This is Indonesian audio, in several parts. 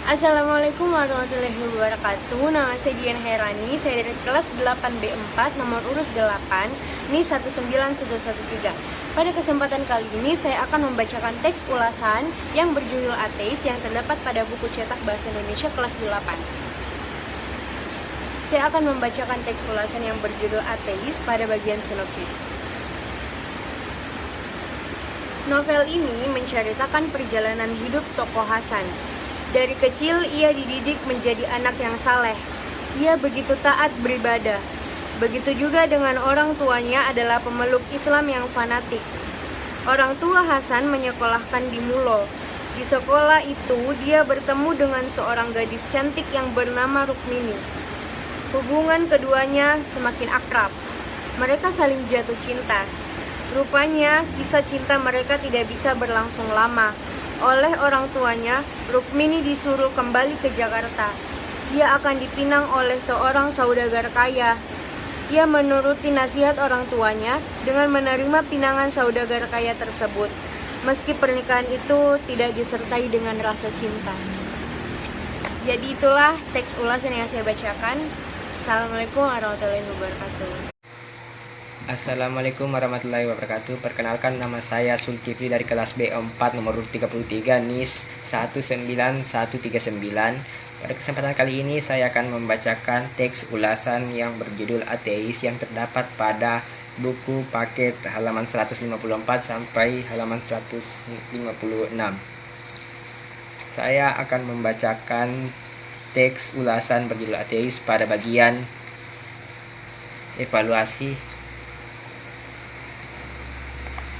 Assalamualaikum warahmatullahi wabarakatuh. Nama saya Dian Herani, saya dari kelas 8B4 nomor urut 8 NIS 19113. Pada kesempatan kali ini saya akan membacakan teks ulasan yang berjudul Ateis yang terdapat pada buku cetak Bahasa Indonesia kelas 8. Saya akan membacakan teks ulasan yang berjudul Ateis pada bagian sinopsis. Novel ini menceritakan perjalanan hidup tokoh Hasan. Dari kecil ia dididik menjadi anak yang saleh. Ia begitu taat beribadah. Begitu juga dengan orang tuanya adalah pemeluk Islam yang fanatik. Orang tua Hasan menyekolahkan di Mulo. Di sekolah itu dia bertemu dengan seorang gadis cantik yang bernama Rukmini. Hubungan keduanya semakin akrab. Mereka saling jatuh cinta. Rupanya kisah cinta mereka tidak bisa berlangsung lama. Oleh orang tuanya, Rukmini disuruh kembali ke Jakarta. Ia akan dipinang oleh seorang saudagar kaya. Ia menuruti nasihat orang tuanya dengan menerima pinangan saudagar kaya tersebut, meski pernikahan itu tidak disertai dengan rasa cinta. Jadi itulah teks ulasan yang saya bacakan. Assalamualaikum warahmatullahi wabarakatuh. Assalamualaikum warahmatullahi wabarakatuh. Perkenalkan, nama saya Zulkifli dari kelas B4 nomor 33 NIS 19139. Pada kesempatan kali ini saya akan membacakan teks ulasan yang berjudul Ateis yang terdapat pada buku paket halaman 154 sampai halaman 156. Saya akan membacakan teks ulasan berjudul Ateis pada bagian evaluasi.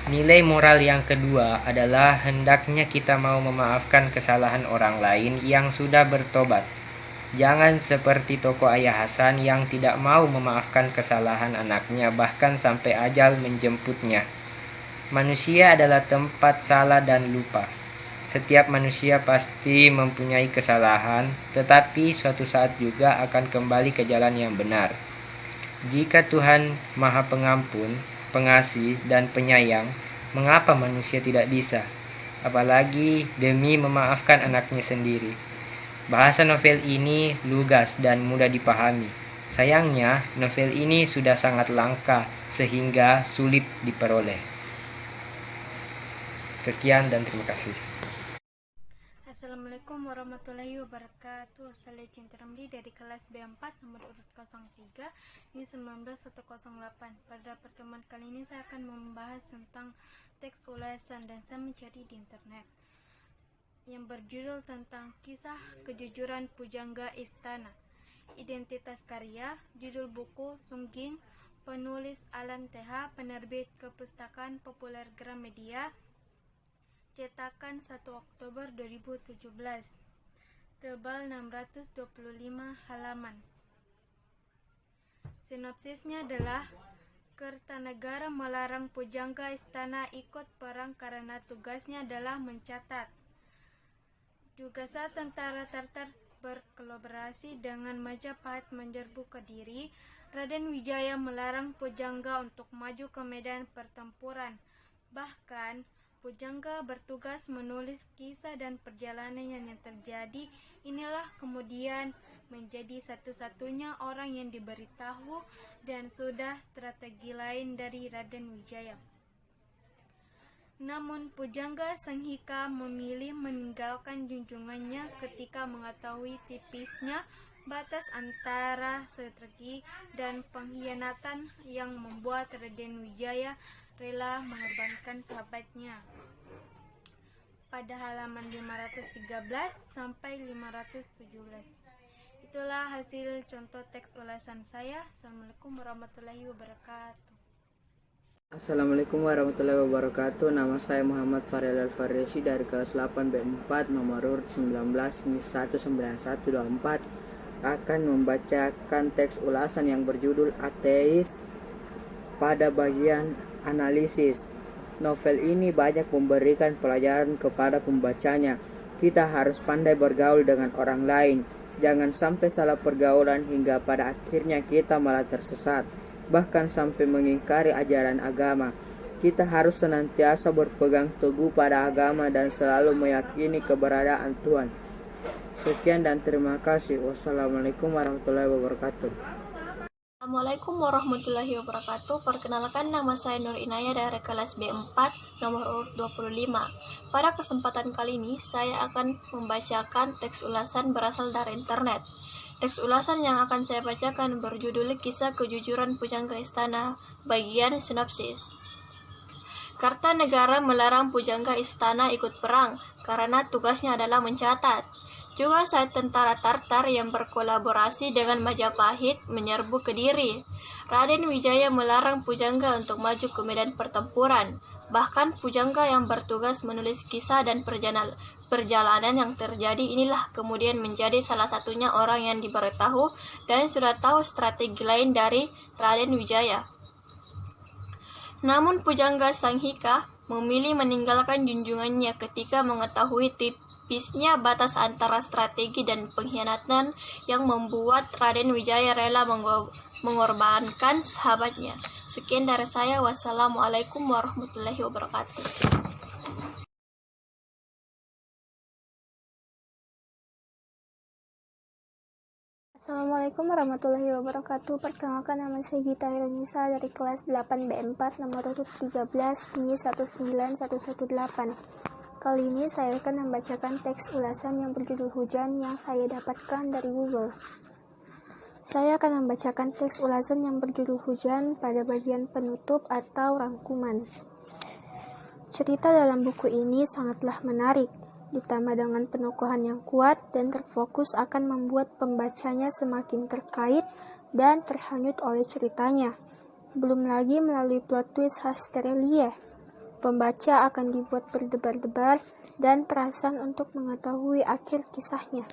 Nilai moral yang kedua adalah hendaknya kita mau memaafkan kesalahan orang lain yang sudah bertobat. Jangan seperti tokoh Ayah Hasan yang tidak mau memaafkan kesalahan anaknya bahkan sampai ajal menjemputnya. Manusia adalah tempat salah dan lupa. Setiap manusia pasti mempunyai kesalahan, tetapi suatu saat juga akan kembali ke jalan yang benar. Jika Tuhan Maha Pengampun, Pengasih dan Penyayang, mengapa manusia tidak bisa? Apalagi demi memaafkan anaknya sendiri. Bahasa novel ini lugas dan mudah dipahami. Sayangnya, novel ini sudah sangat langka sehingga sulit diperoleh. Sekian dan terima kasih. Assalamualaikum warahmatullahi wabarakatuh. Saya Cinta Ramli dari kelas B4 nomor urut 03 di 19108. Pada pertemuan kali ini saya akan membahas tentang teks ulasan dan saya mencari di internet yang berjudul tentang kisah kejujuran pujangga istana. Identitas karya, judul buku Sungging, penulis Alan TH, penerbit Kepustakaan Populer Gramedia, cetakan 1 Oktober 2017, tebal 625 halaman. Sinopsisnya adalah Kertanegara melarang pujangga istana ikut perang karena tugasnya adalah mencatat. Juga saat tentara Tartar berkolaborasi dengan Majapahit menyerbu Kediri, Raden Wijaya melarang pujangga untuk maju ke medan pertempuran. Bahkan pujangga bertugas menulis kisah dan perjalanan yang terjadi. Inilah kemudian menjadi satu-satunya orang yang diberitahu dan sudah strategi lain dari Raden Wijaya. Namun pujangga Senghika memilih meninggalkan junjungannya ketika mengetahui tipisnya batas antara strategi dan pengkhianatan yang membuat Raden Wijaya rela mengorbankan sahabatnya. Pada halaman 513 sampai 517. Itulah hasil contoh teks ulasan saya. Assalamualaikum warahmatullahi wabarakatuh. Assalamualaikum warahmatullahi wabarakatuh. Nama saya Muhammad Farel Al-Farisi dari kelas 8B4 nomor urut 19 NIS 19124 akan membacakan teks ulasan yang berjudul Ateis pada bagian analisis. Novel ini banyak memberikan pelajaran kepada pembacanya. Kita harus pandai bergaul dengan orang lain. Jangan sampai salah pergaulan hingga pada akhirnya kita malah tersesat, bahkan sampai mengingkari ajaran agama. Kita harus senantiasa berpegang teguh pada agama dan selalu meyakini keberadaan Tuhan. Sekian dan terima kasih. Wassalamualaikum warahmatullahi wabarakatuh. Assalamualaikum warahmatullahi wabarakatuh. Perkenalkan, nama saya Nur Inaya dari kelas B4 nomor urut 25. Pada kesempatan kali ini saya akan membacakan teks ulasan berasal dari internet. Teks ulasan yang akan saya bacakan berjudul Kisah Kejujuran Pujangga Istana bagian sinopsis. Kartanegara melarang pujangga istana ikut perang karena tugasnya adalah mencatat. Juga saat tentara Tartar yang berkolaborasi dengan Majapahit menyerbu Kediri, Raden Wijaya melarang pujangga untuk maju ke medan pertempuran. Bahkan pujangga yang bertugas menulis kisah dan perjalanan yang terjadi inilah kemudian menjadi salah satunya orang yang diberitahu dan sudah tahu strategi lain dari Raden Wijaya. Namun pujangga Sanghika memilih meninggalkan junjungannya ketika mengetahui tipisnya batas antara strategi dan pengkhianatan yang membuat Raden Wijaya rela mengorbankan sahabatnya. Sekian dari saya. Wassalamualaikum warahmatullahi wabarakatuh. Assalamualaikum warahmatullahi wabarakatuh. Perkenalkan, nama saya Gita Ironisa dari kelas 8B4 nomor urut 13 NI 19118. Kali ini saya akan membacakan teks ulasan yang berjudul Hujan yang saya dapatkan dari Google. Saya akan membacakan teks ulasan yang berjudul Hujan pada bagian penutup atau rangkuman. Cerita dalam buku ini sangatlah menarik, ditambah dengan penokohan yang kuat dan terfokus akan membuat pembacanya semakin terkait dan terhanyut oleh ceritanya. Belum lagi melalui plot twist khas Terelie, pembaca akan dibuat berdebar-debar dan perasaan untuk mengetahui akhir kisahnya.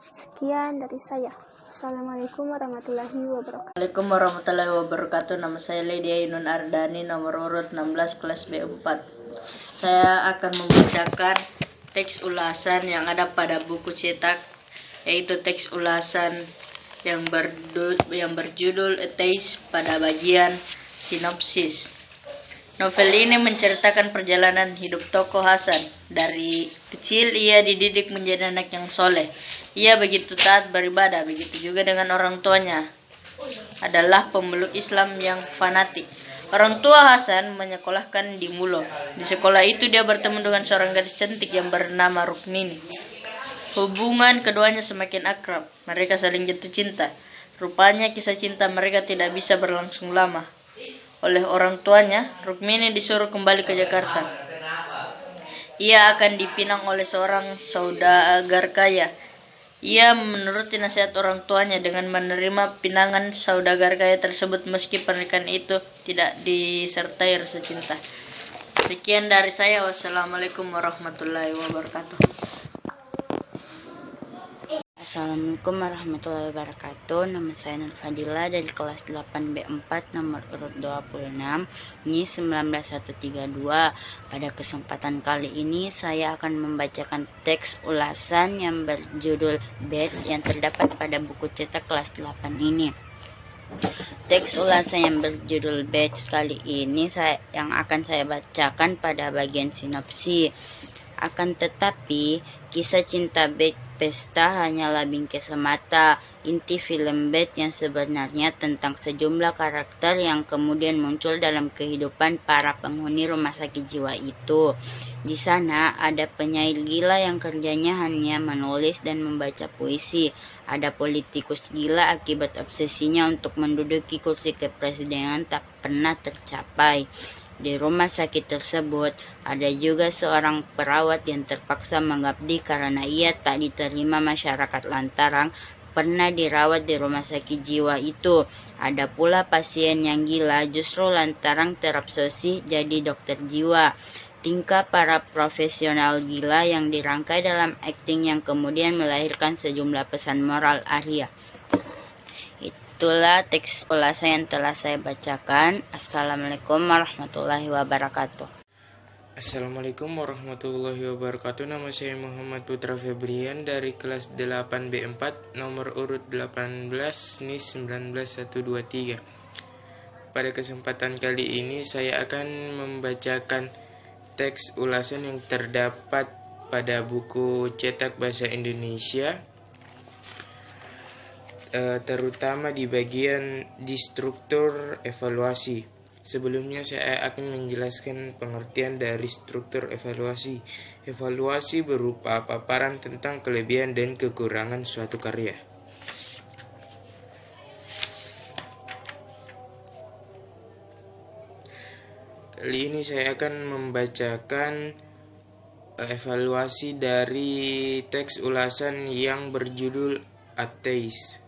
Sekian dari saya. Assalamualaikum warahmatullahi wabarakatuh. Assalamualaikum warahmatullahi wabarakatuh. Nama saya Lydia Yunun Ardani, nomor urut 16 kelas B4. Saya akan membacakan teks ulasan yang ada pada buku cetak, yaitu teks ulasan yang berjudul Atheist pada bagian sinopsis. Novel ini menceritakan perjalanan hidup tokoh Hasan. Dari kecil ia dididik menjadi anak yang soleh. Ia begitu taat beribadah, begitu juga dengan orang tuanya. Adalah pemeluk Islam yang fanatik. Orang tua Hasan menyekolahkan di Mulo. Di sekolah itu dia bertemu dengan seorang gadis cantik yang bernama Rukmini. Hubungan keduanya semakin akrab. Mereka saling jatuh cinta. Rupanya kisah cinta mereka tidak bisa berlangsung lama. Oleh orang tuanya, Rukmini disuruh kembali ke Jakarta. Ia akan dipinang oleh seorang saudagar kaya. Ia menuruti nasihat orang tuanya dengan menerima pinangan saudagar kaya tersebut meski pernikahan itu tidak disertai rasa cinta. Sekian dari saya. Wassalamualaikum warahmatullahi wabarakatuh. Assalamualaikum warahmatullahi wabarakatuh. Nama saya Nur Fadila dari kelas 8B4 nomor urut 26 NI 19132. Pada kesempatan kali ini saya akan membacakan teks ulasan yang berjudul Bed yang terdapat pada buku cetak kelas 8 ini. Teks ulasan yang berjudul Bed kali ini yang akan saya bacakan pada bagian sinopsi. Akan tetapi, kisah cinta Bed Pesta hanyalah bingkai semata. Inti film Bed yang sebenarnya tentang sejumlah karakter yang kemudian muncul dalam kehidupan para penghuni rumah sakit jiwa itu. Di sana ada penyair gila yang kerjanya hanya menulis dan membaca puisi. Ada politikus gila akibat obsesinya untuk menduduki kursi kepresidenan tak pernah tercapai. Di rumah sakit tersebut, ada juga seorang perawat yang terpaksa mengabdi karena ia tak diterima masyarakat lantaran pernah dirawat di rumah sakit jiwa itu. Ada pula pasien yang gila justru lantaran terobsesi jadi dokter jiwa. Tingkah para profesional gila yang dirangkai dalam akting yang kemudian melahirkan sejumlah pesan moral Arya. Itulah teks ulasan yang telah saya bacakan. Assalamualaikum warahmatullahi wabarakatuh. Assalamualaikum warahmatullahi wabarakatuh. Nama saya Muhammad Putra Febrian dari kelas 8B4 nomor urut 18 NI 19123. Pada kesempatan kali ini saya akan membacakan teks ulasan yang terdapat pada buku cetak bahasa Indonesia terutama di struktur evaluasi. Sebelumnya saya akan menjelaskan pengertian dari struktur evaluasi. Evaluasi berupa paparan tentang kelebihan dan kekurangan suatu karya. Kali ini saya akan membacakan evaluasi dari teks ulasan yang berjudul Ateis.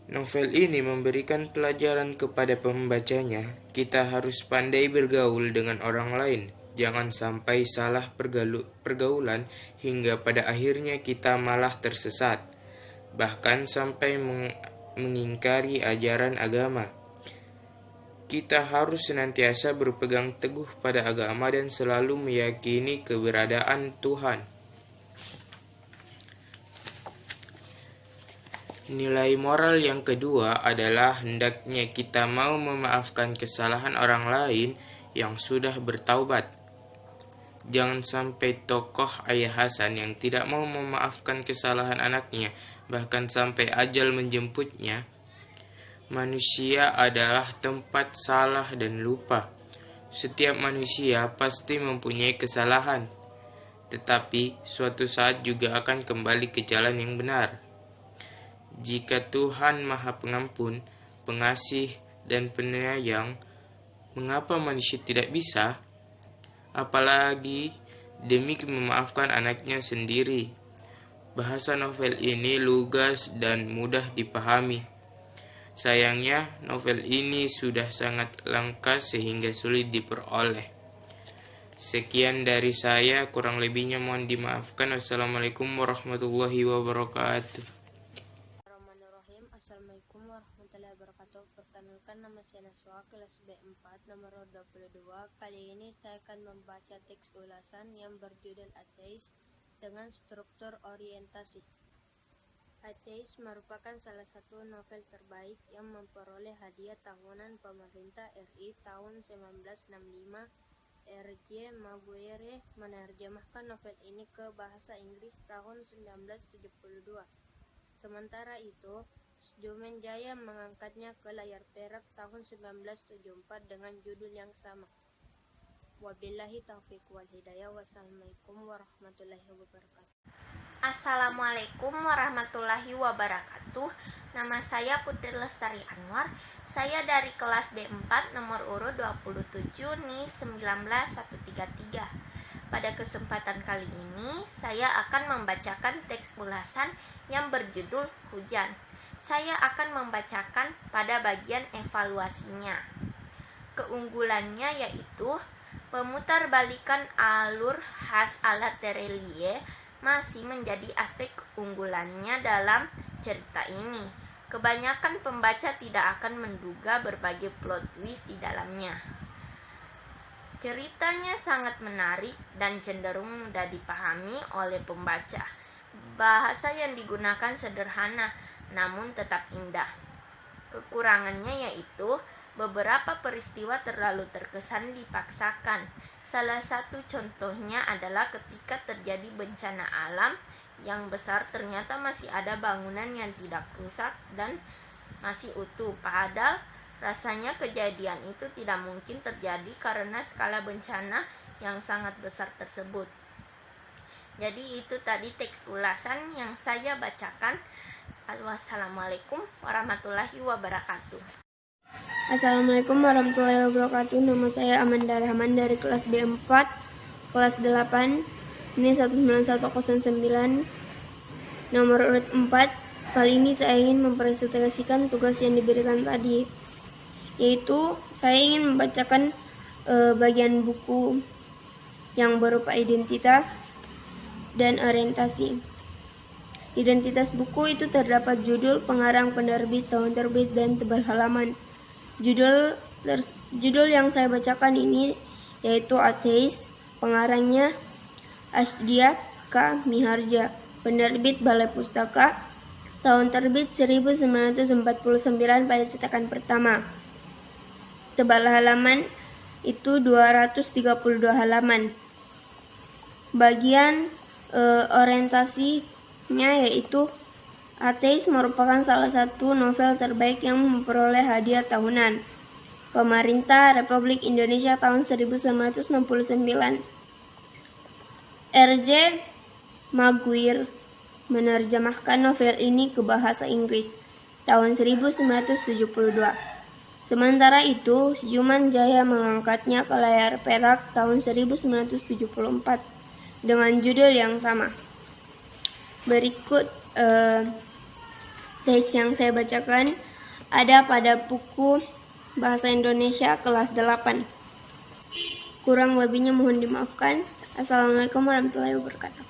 Novel ini memberikan pelajaran kepada pembacanya. Kita harus pandai bergaul dengan orang lain. Jangan sampai salah pergaulan hingga pada akhirnya kita malah tersesat, bahkan sampai mengingkari ajaran agama. Kita harus senantiasa berpegang teguh pada agama dan selalu meyakini keberadaan Tuhan. Nilai moral yang kedua adalah hendaknya kita mau memaafkan kesalahan orang lain yang sudah bertaubat. Jangan sampai tokoh Ayah Hasan yang tidak mau memaafkan kesalahan anaknya, bahkan sampai ajal menjemputnya. Manusia adalah tempat salah dan lupa. Setiap manusia pasti mempunyai kesalahan, tetapi suatu saat juga akan kembali ke jalan yang benar. Jika Tuhan Maha Pengampun, Pengasih, dan Penyayang, mengapa manusia tidak bisa? Apalagi demi memaafkan anaknya sendiri. Bahasa novel ini lugas dan mudah dipahami. Sayangnya, novel ini sudah sangat langka sehingga sulit diperoleh. Sekian dari saya, kurang lebihnya mohon dimaafkan. Wassalamualaikum warahmatullahi wabarakatuh. Assalamualaikum warahmatullahi wabarakatuh. Perkenalkan, nama saya Naswa, kelas B4 nomor 22. Kali ini saya akan membaca teks ulasan yang berjudul Ateis dengan struktur orientasi. Ateis merupakan salah satu novel terbaik yang memperoleh hadiah tahunan pemerintah RI tahun 1965. R.J. Maguire menerjemahkan novel ini ke bahasa Inggris tahun 1972. Sementara itu, Sudirman Jaya mengangkatnya ke layar perak tahun 1974 dengan judul yang sama. Wabillahi taufiq wal hidayah. Wassalamualaikum warahmatullahi wabarakatuh. Assalamualaikum warahmatullahi wabarakatuh. Nama saya Putri Lestari Anwar. Saya dari kelas B4 nomor urut 27 NIS 19133. Pada kesempatan kali ini, saya akan membacakan teks ulasan yang berjudul Hujan. Saya akan membacakan pada bagian evaluasinya. Keunggulannya yaitu pemutarbalikan alur khas alat terelie masih menjadi aspek keunggulannya dalam cerita ini. Kebanyakan pembaca tidak akan menduga berbagai plot twist di dalamnya. Ceritanya sangat menarik dan cenderung mudah dipahami oleh pembaca. Bahasa yang digunakan sederhana namun tetap indah. Kekurangannya yaitu beberapa peristiwa terlalu terkesan dipaksakan. Salah satu contohnya adalah ketika terjadi bencana alam yang besar, ternyata masih ada bangunan yang tidak rusak dan masih utuh. Padahal rasanya kejadian itu tidak mungkin terjadi karena skala bencana yang sangat besar tersebut. Jadi itu tadi teks ulasan yang saya bacakan. Wassalamualaikum warahmatullahi wabarakatuh. Assalamualaikum warahmatullahi wabarakatuh. Nama saya Amanda Rahman dari kelas B4, kelas 8. Ini 19109, nomor urut 4. Kali ini saya ingin mempresentasikan tugas yang diberikan tadi, yaitu saya ingin membacakan bagian buku yang berupa identitas dan orientasi. Identitas buku itu terdapat judul, pengarang, penerbit, tahun terbit, dan tebal halaman. Judul yang saya bacakan ini yaitu Ateis, pengarangnya Asdiat K. Miharja, penerbit Balai Pustaka, tahun terbit 1949 pada cetakan pertama. Tebal halaman itu 232 halaman. Bagian orientasinya yaitu Ateis merupakan salah satu novel terbaik yang memperoleh hadiah tahunan Pemerintah Republik Indonesia tahun 1969. R.J. Maguire menerjemahkan novel ini ke bahasa Inggris tahun 1972. Sementara itu, Sudirman Jaya mengangkatnya ke layar perak tahun 1974 dengan judul yang sama. Berikut teks yang saya bacakan ada pada buku Bahasa Indonesia kelas 8. Kurang lebihnya mohon dimaafkan. Assalamualaikum warahmatullahi wabarakatuh.